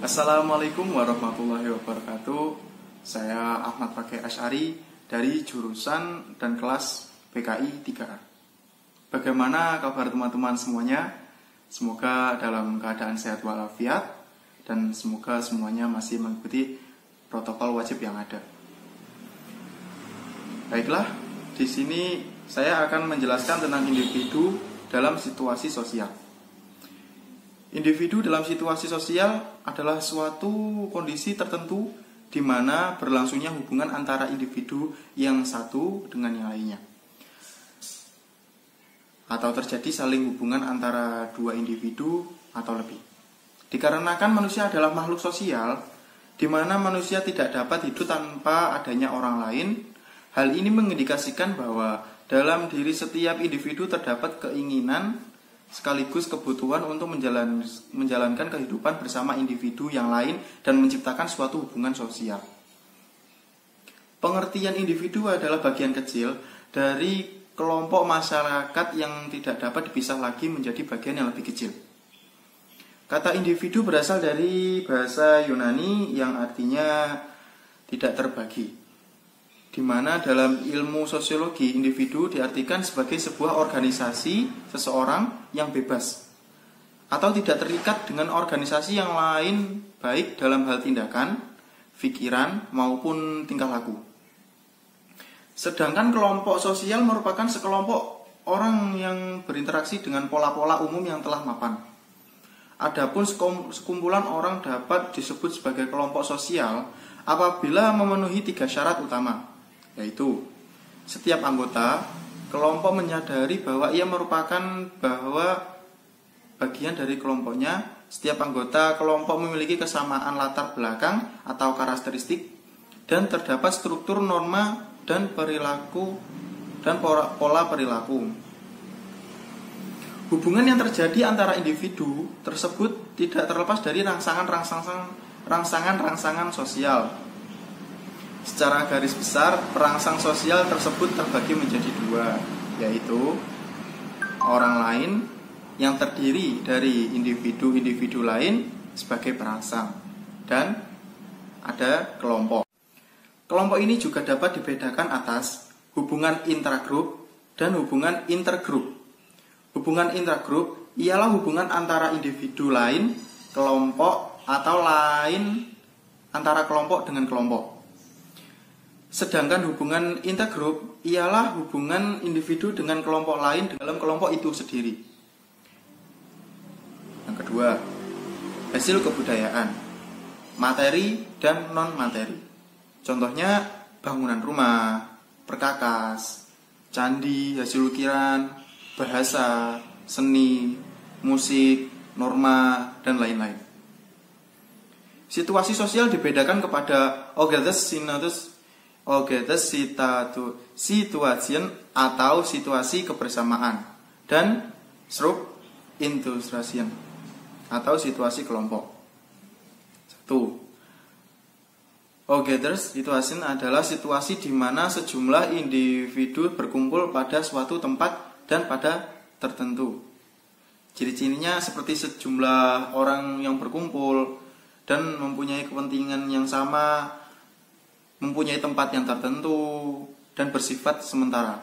Assalamualaikum warahmatullahi wabarakatuh. Saya Ahmad Fakih Asy'ari dari jurusan dan kelas PKI 3A. Bagaimana kabar teman-teman semuanya? Semoga dalam keadaan sehat walafiat dan semoga semuanya masih mengikuti protokol wajib yang ada. Baiklah, di sini saya akan menjelaskan tentang individu dalam situasi sosial. Individu dalam situasi sosial adalah suatu kondisi tertentu di mana berlangsungnya hubungan antara individu yang satu dengan yang lainnya, atau terjadi saling hubungan antara dua individu atau lebih. Dikarenakan manusia adalah makhluk sosial, di mana manusia tidak dapat hidup tanpa adanya orang lain. Hal ini mengindikasikan bahwa dalam diri setiap individu terdapat keinginan sekaligus kebutuhan untuk menjalankan kehidupan bersama individu yang lain dan menciptakan suatu hubungan sosial. Pengertian individu adalah bagian kecil dari kelompok masyarakat yang tidak dapat dipisah lagi menjadi bagian yang lebih kecil. Kata individu berasal dari bahasa Yunani yang artinya tidak terbagi, di mana dalam ilmu sosiologi individu diartikan sebagai sebuah organisasi seseorang yang bebas atau tidak terikat dengan organisasi yang lain, baik dalam hal tindakan, pikiran, maupun tingkah laku. Sedangkan kelompok sosial merupakan sekelompok orang yang berinteraksi dengan pola-pola umum yang telah mapan. Adapun sekumpulan orang dapat disebut sebagai kelompok sosial apabila memenuhi 3 syarat utama, yaitu setiap anggota kelompok menyadari bahwa ia merupakan bagian dari kelompoknya. Setiap anggota kelompok memiliki kesamaan latar belakang atau karakteristik, dan terdapat struktur norma dan perilaku dan pola perilaku. Hubungan yang terjadi antara individu tersebut tidak terlepas dari rangsangan sosial. Secara garis besar, perangsang sosial tersebut terbagi menjadi 2, yaitu orang lain yang terdiri dari individu-individu lain sebagai perangsang, dan ada kelompok. Kelompok ini juga dapat dibedakan atas hubungan intragrup dan hubungan intergrup. Hubungan intragrup ialah hubungan antara individu lain, kelompok, atau lain antara kelompok dengan kelompok. Sedangkan hubungan intergrup ialah hubungan individu dengan kelompok lain dalam kelompok itu sendiri. Yang kedua, hasil kebudayaan, materi dan non-materi. Contohnya bangunan rumah, perkakas, candi, hasil ukiran, bahasa, seni, musik, norma, dan lain-lain. Situasi sosial dibedakan kepada situation atau situasi kebersamaan, dan Situation atau situasi kelompok. 1. Situation adalah situasi di mana sejumlah individu berkumpul pada suatu tempat dan pada tertentu. Ciri-cirinya seperti sejumlah orang yang berkumpul dan mempunyai kepentingan yang sama, mempunyai tempat yang tertentu, dan bersifat sementara.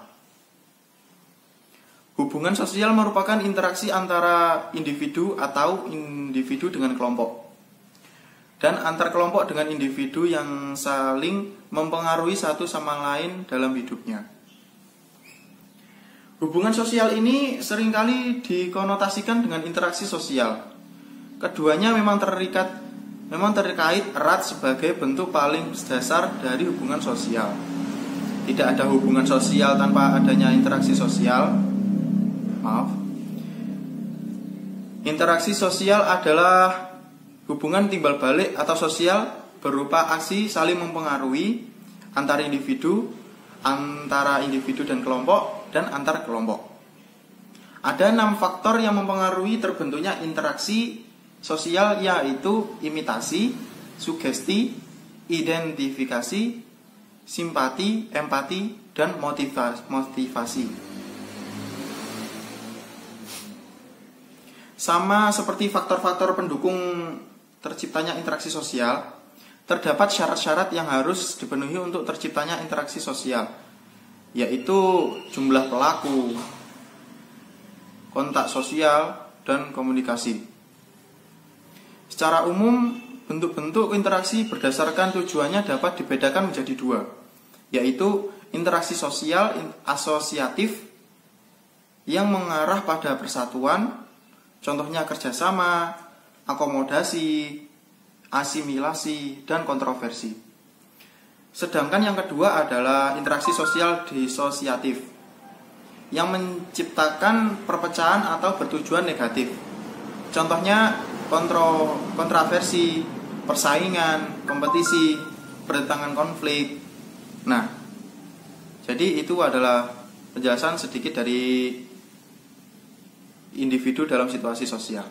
Hubungan sosial merupakan interaksi antara individu atau individu dengan kelompok, dan antar kelompok dengan individu yang saling mempengaruhi satu sama lain dalam hidupnya. Hubungan sosial ini seringkali dikonotasikan dengan interaksi sosial. Keduanya memang terkait erat sebagai bentuk paling dasar dari hubungan sosial. Tidak ada hubungan sosial tanpa adanya interaksi sosial. Interaksi sosial adalah hubungan timbal balik atau sosial berupa aksi saling mempengaruhi antara individu dan kelompok, dan antar kelompok. Ada 6 faktor yang mempengaruhi terbentuknya interaksi sosial, yaitu imitasi, sugesti, identifikasi, simpati, empati, dan motivasi. Sama seperti faktor-faktor pendukung terciptanya interaksi sosial, terdapat syarat-syarat yang harus dipenuhi untuk terciptanya interaksi sosial, yaitu jumlah pelaku, kontak sosial, dan komunikasi. Secara umum, bentuk-bentuk interaksi berdasarkan tujuannya dapat dibedakan menjadi dua, yaitu interaksi sosial asosiatif yang mengarah pada persatuan, contohnya kerjasama, akomodasi, asimilasi, dan kontroversi. Sedangkan yang kedua adalah interaksi sosial disosiatif yang menciptakan perpecahan atau bertujuan negatif. Contohnya kontroversi, persaingan, kompetisi, bertentangan konflik. Nah, jadi itu adalah penjelasan sedikit dari individu dalam situasi sosial.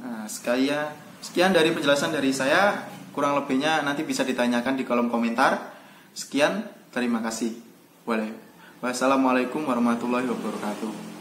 Nah, sekian dari penjelasan dari saya. Kurang lebihnya nanti bisa ditanyakan di kolom komentar. Sekian, terima kasih. Wassalamualaikum warahmatullahi wabarakatuh.